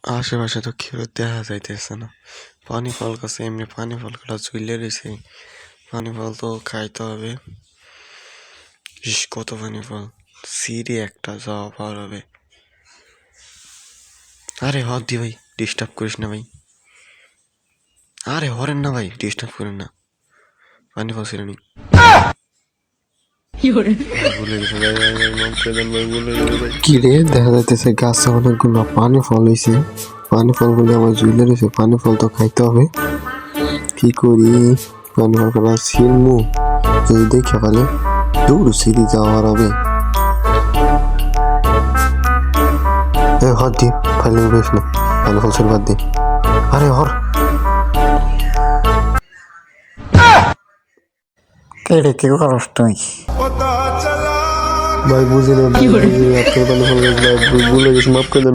আশেপাশে তো কেউ দেখা যাইতেছে না। পানি ফল গাছে এমনি পানি ফলগুলো ঝুলে রয়েছে। পানি ফল তো খাইতে হবে। ইস কত পানি ফল, সিঁড়ি একটা যাওয়া পার হবে। আরে হর দি ভাই, ডিস্টার্ব করিস না ভাই। আরে হরেন না ভাই, ডিস্টার্ব করেন না। পানি ফল ছিল নি, ভুলে গেছে ভাই, ভাই ভাই মাফ করে দেন ভাই, ভুলে গেছে ভাই। কি রে, দেখা যাইতেছে গাছে অনেকগুলো পানি ফল হয়েছে। পানি ফলগুলি আমার ঝুলে রয়েছে, পানি ফল তো খাইতে হবে। কি করি, পানি ফলগুলো ছিলমু যদি দেখে ফেলে, দূর সিঁড়ি যাওয়ার হবে। হর দি, ফাইলিং করিস না, পানি ফল ছিল বাদ দি। আরে হর কেড়ে কি করস তুই? ভাই, বুঝি না ভাই, আপনার পানি ফল গাছ ভাই, ভুলে গেছি, মাফ করে দেন।